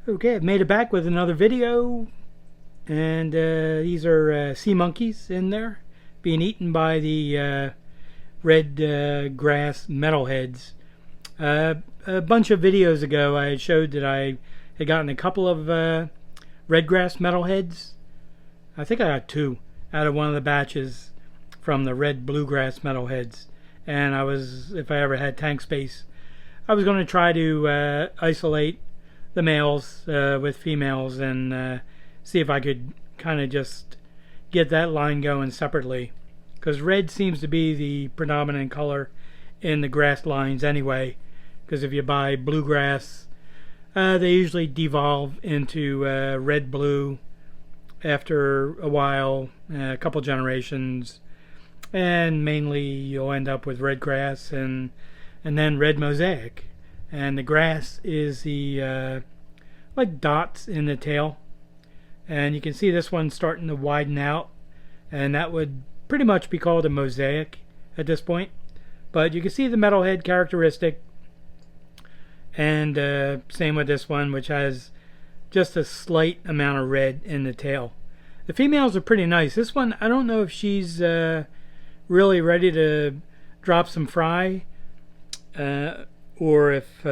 Okay, I've made it back with another video, and these are sea monkeys in there being eaten by the Red Grass Metalheads. A bunch of videos ago I showed that I had gotten a couple of Red Grass Metalheads. I think I got two out of one of the batches from the Red Bluegrass Metalheads, and I was, if I ever had tank space, I was going to try to isolate the males with females and see if I could kind of just get that line going separately, because red seems to be the predominant color in the grass lines anyway, because if you buy bluegrass they usually devolve into red blue after a while, a couple generations, and mainly you'll end up with red grass and then red mosaic. And the grass is the like dots in the tail, and you can see this one's starting to widen out, and that would pretty much be called a mosaic at this point. But you can see the metalhead characteristic, and same with this one, which has just a slight amount of red in the tail. The females are pretty nice. This one, I don't know if she's really ready to drop some fry, or if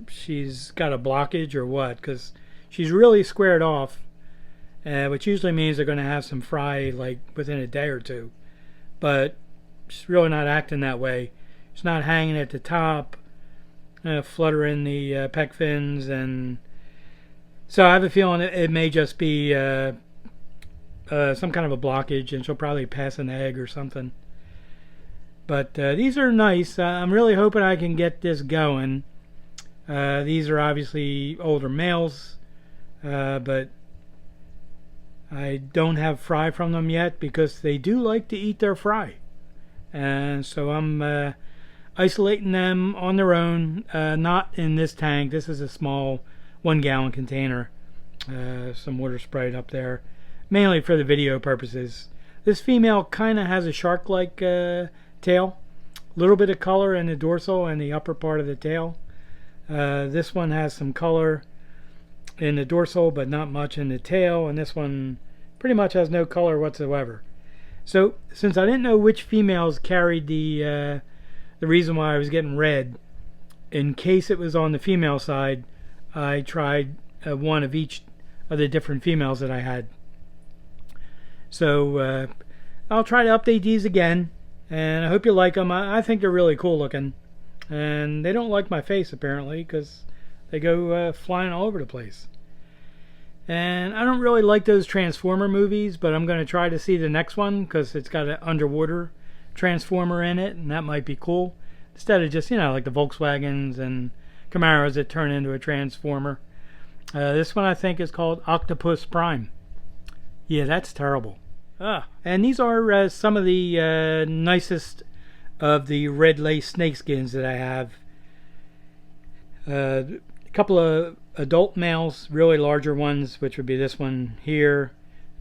she's got a blockage or what, because she's really squared off, which usually means they're going to have some fry like within a day or two. But she's really not acting that way. She's not hanging at the top, fluttering the pec fins, and so I have a feeling it may just be some kind of a blockage, and she'll probably pass an egg or something. But these are nice. I'm really hoping I can get this going. These are obviously older males, but I don't have fry from them yet because they do like to eat their fry. And so I'm isolating them on their own, not in this tank. This is a small 1-gallon container. Some water sprayed up there, mainly for the video purposes. This female kind of has a shark-like tail, a little bit of color in the dorsal and the upper part of the tail. This one has some color in the dorsal but not much in the tail, and this one pretty much has no color whatsoever. So since I didn't know which females carried the reason why I was getting red, in case it was on the female side, I tried one of each of the different females that I had. So I'll try to update these again, and I hope you like them. I think they're really cool looking, and they don't like my face apparently because they go flying all over the place. And I don't really like those Transformer movies, but I'm going to try to see the next one because it's got an underwater Transformer in it, and that might be cool, instead of just, like the Volkswagens and Camaros that turn into a Transformer. This one I think is called Octopus Prime. Yeah, that's terrible. And these are some of the nicest of the Red Lace Snakeskins that I have. A couple of adult males, really larger ones, which would be this one here.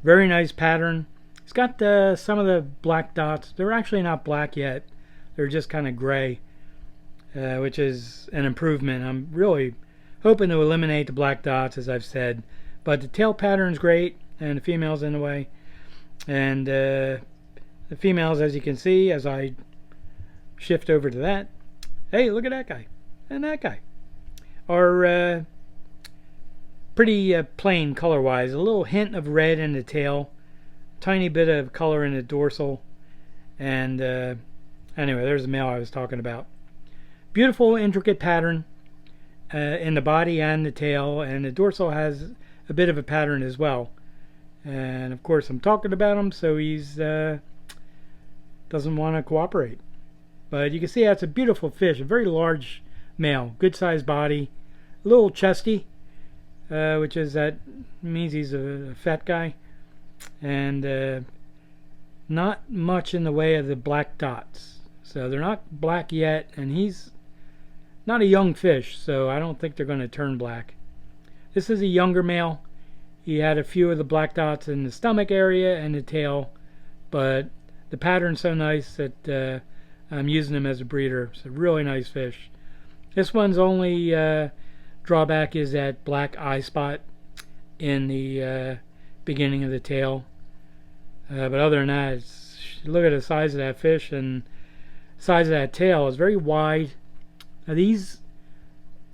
Very nice pattern. It's got some of the black dots. They're actually not black yet. They're just kind of gray, which is an improvement. I'm really hoping to eliminate the black dots, as I've said. But the tail pattern's great, and the females in the way. And the females, as you can see, as I shift over to that, hey, look at that guy and that guy, are pretty plain color-wise. A little hint of red in the tail, tiny bit of color in the dorsal, and anyway, there's the male I was talking about. Beautiful, intricate pattern in the body and the tail, and the dorsal has a bit of a pattern as well. And of course I'm talking about him, so he's doesn't want to cooperate. But you can see that's a beautiful fish, a very large male, good sized body, a little chesty, which is that means he's a fat guy, and not much in the way of the black dots. So they're not black yet, and he's not a young fish, so I don't think they're going to turn black. This is a younger male. He had a few of the black dots in the stomach area and the tail, but the pattern's so nice that I'm using him as a breeder. It's a really nice fish. This one's only Drawback is that black eye spot in the beginning of the tail. But other than that, look at the size of that fish, and size of that tail is very wide. Now these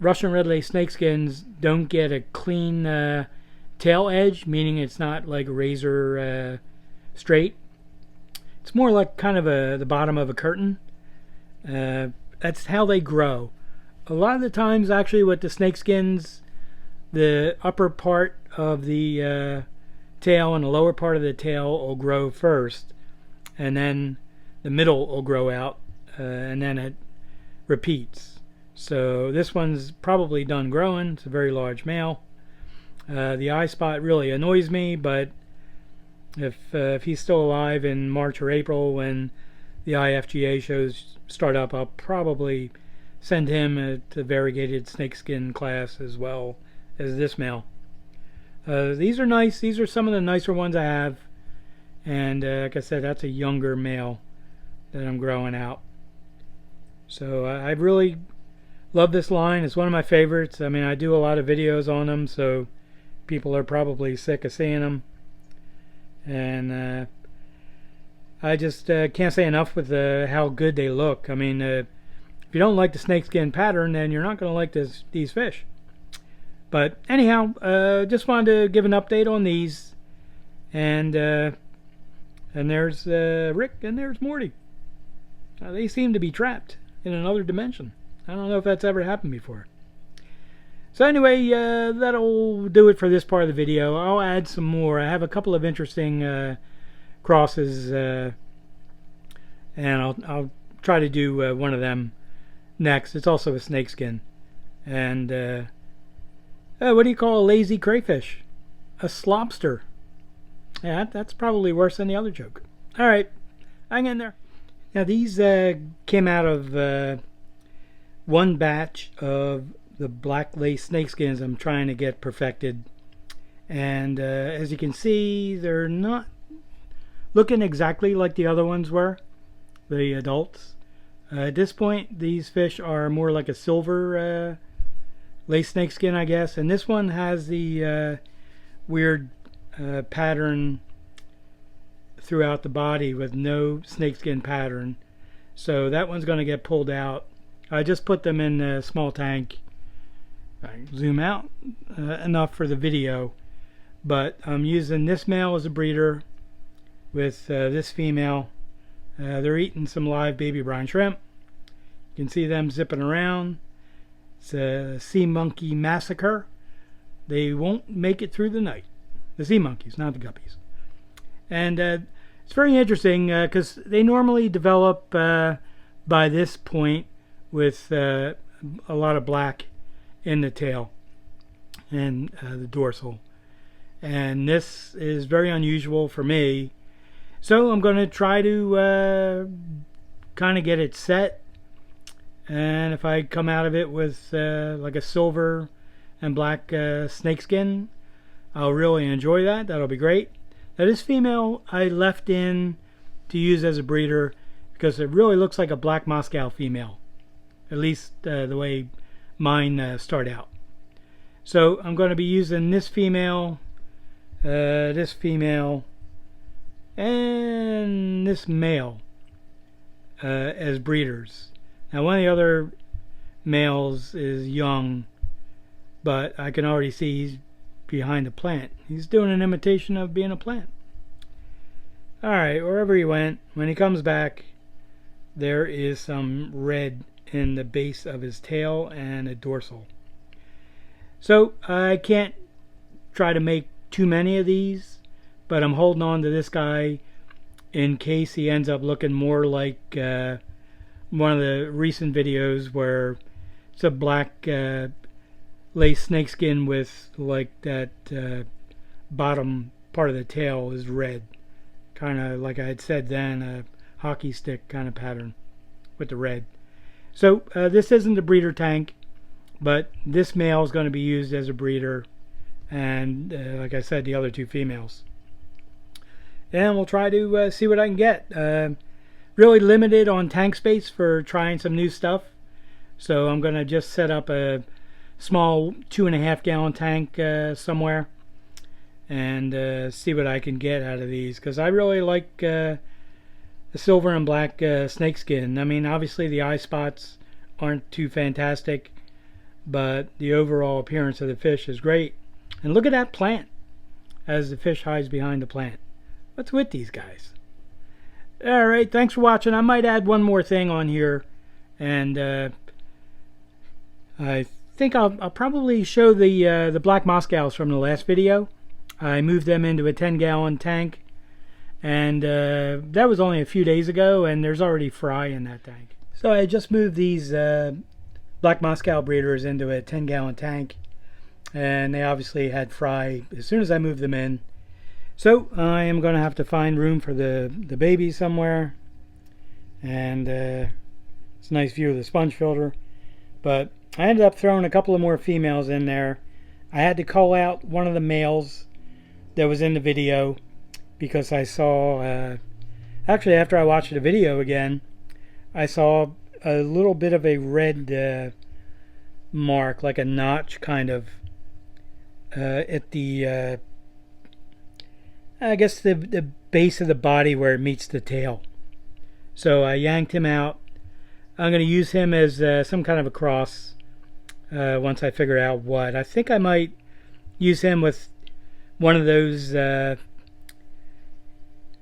Russian Red Lace Snakeskins don't get a clean tail edge, meaning it's not like razor straight. It's more like kind of the bottom of a curtain. That's how they grow. A lot of the times, actually, with the snakeskins, the upper part of the tail and the lower part of the tail will grow first, and then the middle will grow out, and then it repeats. So this one's probably done growing. It's a very large male. The eye spot really annoys me, but if he's still alive in March or April when the IFGA shows start up, I'll probably send him to variegated snakeskin class as well as this male. These are nice. These are some of the nicer ones I have, and like I said, that's a younger male that I'm growing out. So I really love this line. It's one of my favorites. I mean, I do a lot of videos on them, so people are probably sick of seeing them, and I just can't say enough with how good they look. I mean, if you don't like the snakeskin pattern, then you're not going to like these fish. But anyhow, just wanted to give an update on these, and there's Rick and there's Morty. They seem to be trapped in another dimension. I don't know if that's ever happened before. So anyway, that'll do it for this part of the video. I'll add some more. I have a couple of interesting crosses, and I'll try to do one of them next. It's also a snakeskin. And what do you call a lazy crayfish? A slobster. Yeah, that's probably worse than the other joke. All right, hang in there. Now these came out of one batch of the black lace snakeskins I'm trying to get perfected, and as you can see, they're not looking exactly like the other ones were, the adults. At this point, these fish are more like a silver lace snakeskin, I guess, and this one has the weird pattern throughout the body with no snakeskin pattern, so that one's going to get pulled out. I just put them in a small tank. I zoom out enough for the video, but I'm using this male as a breeder with this female. They're eating some live baby brine shrimp. You can see them zipping around. It's a sea monkey massacre. They won't make it through the night. The sea monkeys, not the guppies. And it's very interesting because they normally develop by this point with a lot of black in the tail and the dorsal, and this is very unusual for me, so I'm going to try to kind of get it set, and if I come out of it with like a silver and black snakeskin, I'll really enjoy that. That'll be great. Now this female I left in to use as a breeder because it really looks like a black Moscow female, at least the way mine start out. So I'm going to be using this female, and this male as breeders. Now one of the other males is young, but I can already see he's behind a plant. He's doing an imitation of being a plant. Alright, wherever he went, when he comes back, there is some red in the base of his tail and a dorsal. So I can't try to make too many of these, but I'm holding on to this guy in case he ends up looking more like one of the recent videos where it's a black lace snakeskin with like that bottom part of the tail is red, kind of like I had said then, a hockey stick kind of pattern with the red. So this isn't a breeder tank, but this male is going to be used as a breeder, and like I said, the other two females. And we'll try to see what I can get. Really limited on tank space for trying some new stuff, so I'm going to just set up a small 2.5 gallon tank somewhere, and see what I can get out of these, because I really like the silver and black snakeskin. I mean, obviously the eye spots aren't too fantastic, but the overall appearance of the fish is great. And look at that plant as the fish hides behind the plant. What's with these guys? Alright, thanks for watching. I might add one more thing on here, and I think I'll probably show the black Moscows from the last video. I moved them into a 10-gallon tank, and that was only a few days ago, and there's already fry in that tank. So I just moved these black Moscow breeders into a 10-gallon tank, and they obviously had fry as soon as I moved them in. So I am going to have to find room for the babies somewhere, and it's a nice view of the sponge filter, but I ended up throwing a couple of more females in there. I had to call out one of the males that was in the video because I saw, actually after I watched the video again, I saw a little bit of a red mark, like a notch kind of, at the, I guess the base of the body where it meets the tail. So I yanked him out. I'm going to use him as some kind of a cross once I figure out what. I think I might use him with one of those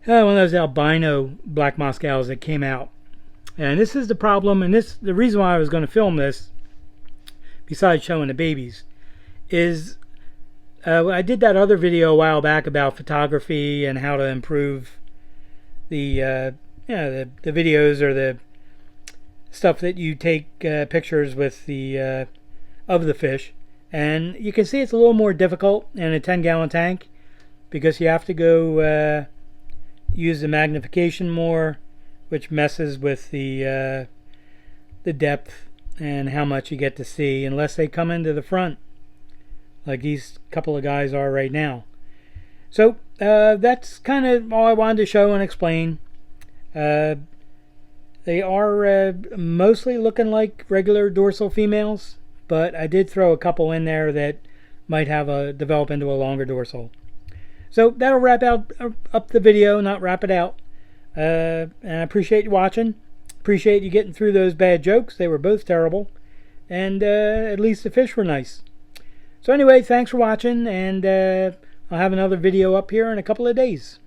albino black Moscows that came out. And this is the problem, and the reason why I was going to film this, besides showing the babies, is I did that other video a while back about photography and how to improve the the videos or the stuff that you take pictures with the of the fish. And you can see it's a little more difficult in a 10-gallon tank because you have to go use the magnification more, which messes with the depth and how much you get to see, unless they come into the front like these couple of guys are right now. So that's kind of all I wanted to show and explain. They are mostly looking like regular dorsal females, but I did throw a couple in there that might have develop into a longer dorsal. So that'll wrap up the video, not wrap it out. And I appreciate you watching. Appreciate you getting through those bad jokes. They were both terrible, and at least the fish were nice. So anyway, thanks for watching, and I'll have another video up here in a couple of days.